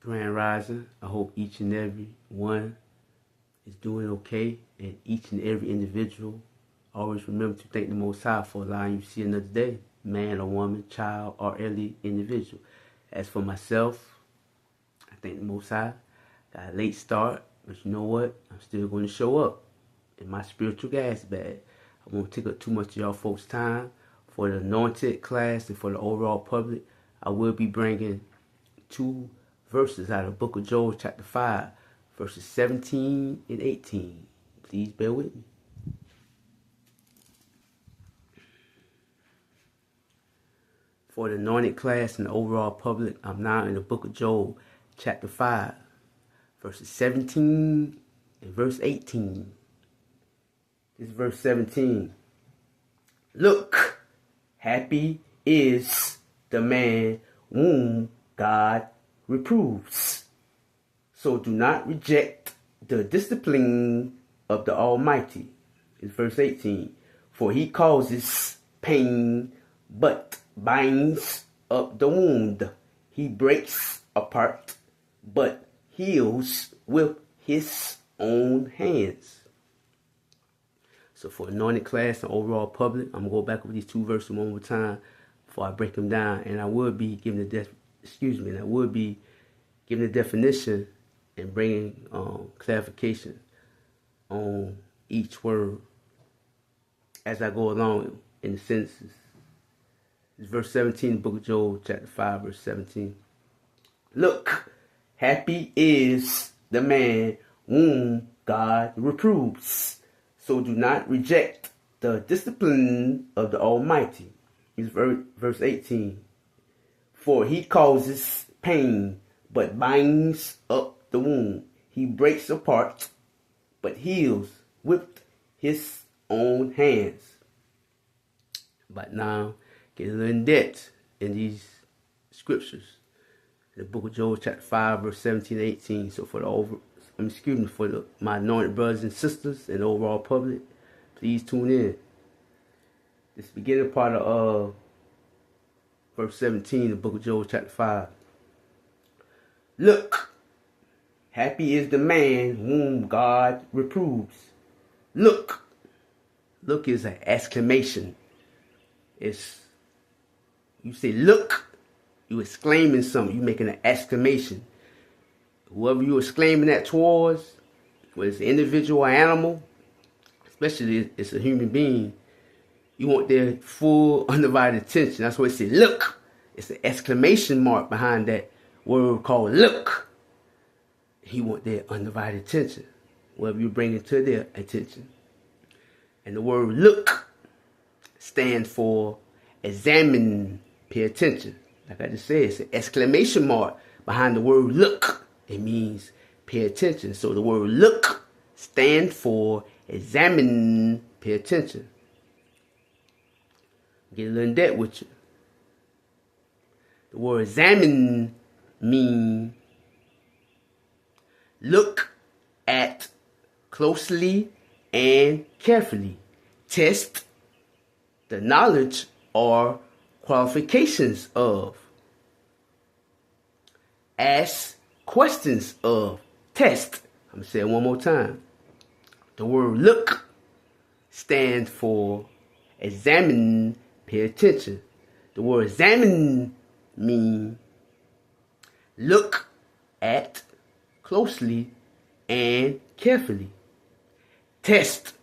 Grand Rising. I hope each and every one is doing okay, and each and every individual always remember to thank the Most High for allowing you to see another day, man or woman, child or elderly individual. As for myself, I thank the Most High. Got a late start, but you know what? I'm still going to show up in my spiritual gas bag. I won't take up too much of y'all folks' time. For the anointed class and for the overall public, I will be bringing 2 verses out of the book of Joel, chapter 5, verses 17 and 18. Please bear with me. For the anointed class and the overall public, I'm now in the book of Joel, chapter 5, verses 17 and verse 18. This is verse 17. Look, happy is the man whom God reproves. So do not reject the discipline of the Almighty. It's verse 18. For he causes pain, but binds up the wound. He breaks apart, but heals with his own hands. So for anointed class and overall public, I'm going to go back over these 2 verses one more time before I break them down. And I will be giving the definition and bringing clarification on each word as I go along in the sentences. It's verse 17, the book of Joel, chapter 5, verse 17. Look, happy is the man whom God reproves. So do not reject the discipline of the Almighty. It's verse 18. For he causes pain, but binds up the wound. He breaks apart, but heals with his own hands. But now, get a little in depth in these scriptures. The book of Joel, chapter 5, verse 17 and 18. So for my anointed brothers and sisters and the overall public, please tune in. This beginning part of verse 17, the book of Joel, chapter 5. Look, happy is the man whom God reproves. Look. Look is an exclamation. You say look, you exclaiming something, you making an exclamation. Whoever you exclaiming that towards, whether it's an individual or animal, especially if it's a human being, you want their full undivided attention. That's why it says look. It's an exclamation mark behind that word called look. He want their undivided attention, whatever you bring it to their attention. And the word look stands for examine, pay attention. Like I just said, it's an exclamation mark behind the word look. It means pay attention. So the word look stands for examine, pay attention. Get a little in depth with you. The word examine means look at closely and carefully. Test the knowledge or qualifications of. Ask questions of. Test. I'm going to say it one more time. The word look stands for examine, pay attention. The word examine means look at closely and carefully. Test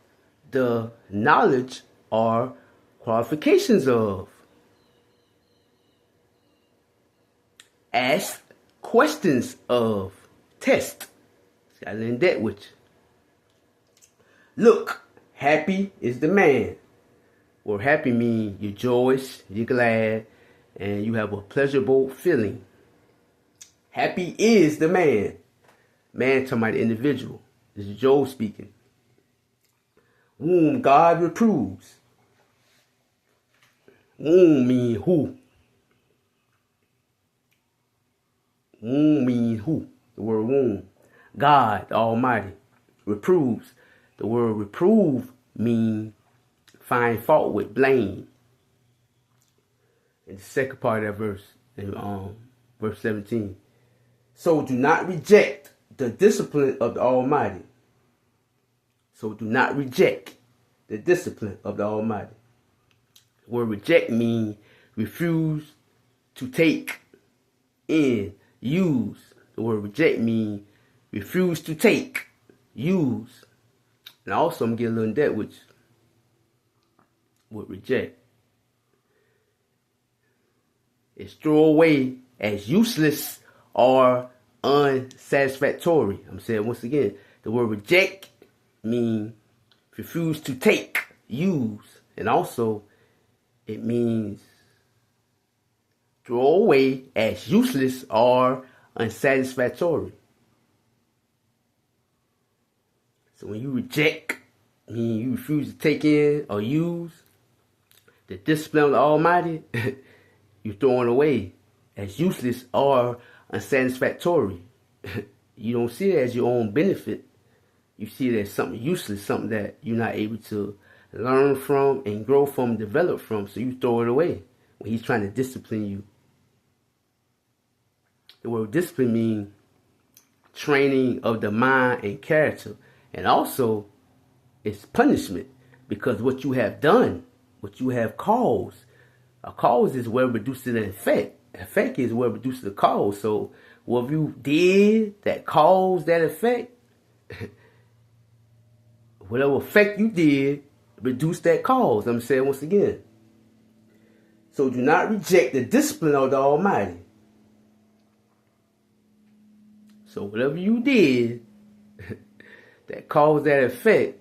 the knowledge or qualifications of. Ask questions of. Test. Got to learn that with you. Look, happy is the man. Well, happy means you're joyous, you're glad, and you have a pleasurable feeling. Happy is the man. Man talking about the individual. This is Joel speaking. Whom God reproves. Whom mean who? Whom mean who? The word whom. God, the Almighty, reproves. The word reprove means find fault with, blame. In the second part of that verse, in verse 17, So do not reject the discipline of the Almighty. So do not reject the discipline of the Almighty. The word reject means refuse to take in, use. The word reject means refuse to take, use. And also I'm going to get a little in depth with reject. It's throw away as useless or unsatisfactory. I'm saying once again, the word reject means refuse to take, use. And also it means throw away as useless or unsatisfactory. So when you reject, mean you refuse to take in or use the discipline of the Almighty, you're throwing away as useless or unsatisfactory. You don't see it as your own benefit. You see it as something useless, something that you're not able to learn from and grow from, develop from, so you throw it away when he's trying to discipline you. The word discipline means training of the mind and character. And also, it's punishment, because what you have done, what you have caused, a cause is what produces an effect. Effect is what produces the cause. So what you did that caused that effect, whatever effect you did, reduce that cause. I'm saying once again. So do not reject the discipline of the Almighty. So whatever you did that caused that effect,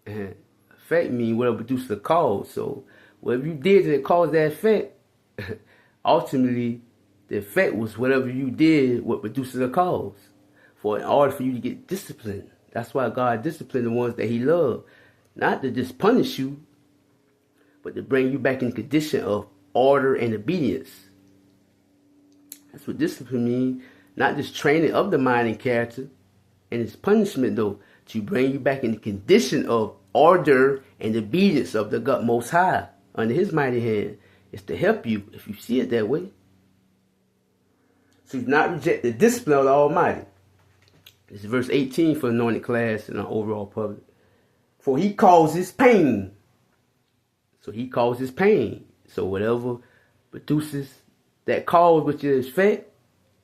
effect means whatever produced the cause. So whatever you did that caused that effect, ultimately the effect was whatever you did what produces the cause. For in order for you to get disciplined. That's why God disciplined the ones that he loved. Not to just punish you, but to bring you back in condition of order and obedience. That's what discipline means. Not just training of the mind and character. And it's punishment, though, to bring you back in the condition of order and obedience of the God Most High under his mighty hand. It's to help you if you see it that way. So do not reject the discipline of the Almighty. This is verse 18 for the anointed class and our overall public. For he causes pain. So he causes pain. So whatever produces that cause, which is effect,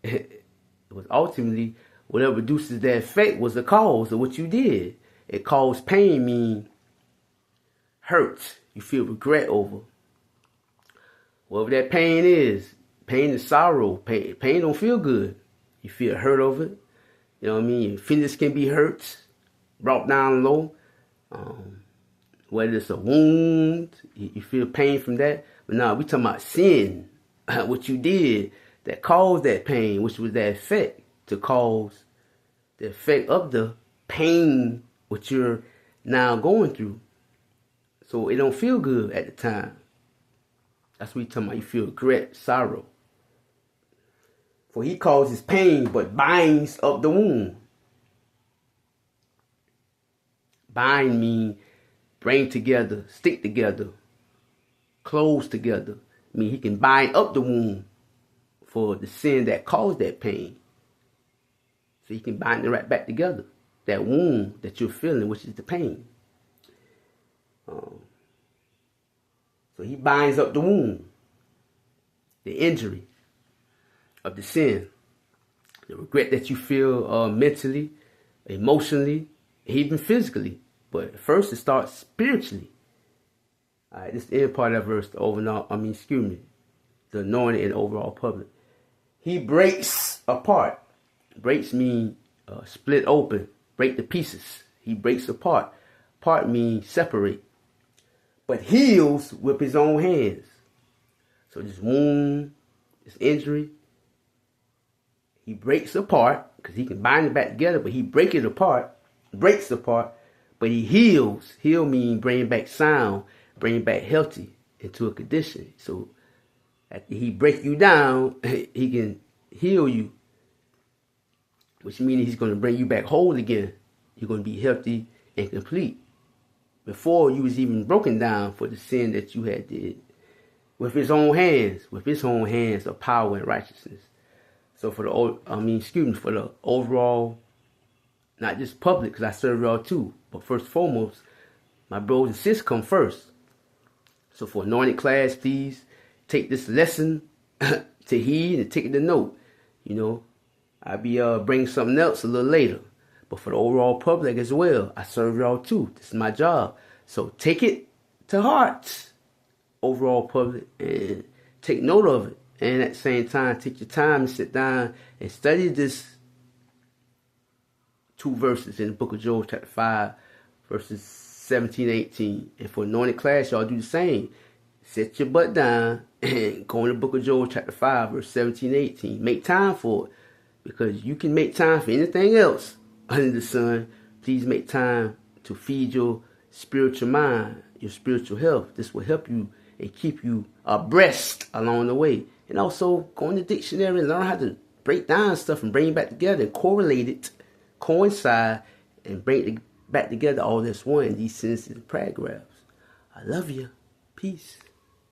it was ultimately whatever produces that effect was the cause of what you did. It caused pain, mean hurt. You feel regret over. Whatever that pain is sorrow. Pain don't feel good. You feel hurt over it. You know what I mean? Your feelings can be hurt, brought down low. Whether it's a wound, you feel pain from that. But now we talking about sin, what you did that caused that pain, which was that effect to cause the effect of the pain which you're now going through. So it don't feel good at the time. That's what we talking about. You feel regret, sorrow. For he causes pain, but binds up the wound. Bind mean bring together, stick together, close together. I mean, he can bind up the wound for the sin that caused that pain. So he can bind it right back together. That wound that you're feeling, which is the pain. So he binds up the wound, the injury of the sin, the regret that you feel mentally, emotionally, even physically. But first it starts spiritually. All right, this is the end part of that verse, the anointed and overall public. He breaks apart. Breaks mean split open, break the pieces. He breaks apart. Part means separate. But heals with his own hands. So this wound, this injury, he breaks apart, because he can bind it back together, but he breaks apart, but he heals. Heal means bring back sound, bring back healthy into a condition. So after he breaks you down, he can heal you, which means he's going to bring you back whole again. You're going to be healthy and complete before you was even broken down for the sin that you had did. With his own hands of power and righteousness. So for for the overall, not just public, because I serve y'all too, but first and foremost, my brothers and sisters come first. So for anointed class, please take this lesson to heed and take it to note. You know, I'll be bringing something else a little later. But for the overall public as well, I serve y'all too. This is my job. So take it to heart, overall public, and take note of it. And at the same time, take your time and sit down and study this 2 verses in the book of Joel, chapter 5, verses 17, 18. And for anointed class, y'all do the same. Sit your butt down and go in the book of Joel, chapter 5, verse 17, 18. Make time for it. Because you can make time for anything else under the sun. Please make time to feed your spiritual mind, your spiritual health. This will help you and keep you abreast along the way. And also go in the dictionary and learn how to break down stuff and bring it back together and correlate it, coincide, and bring it back together all this one in these sentences and paragraphs. I love you. Peace.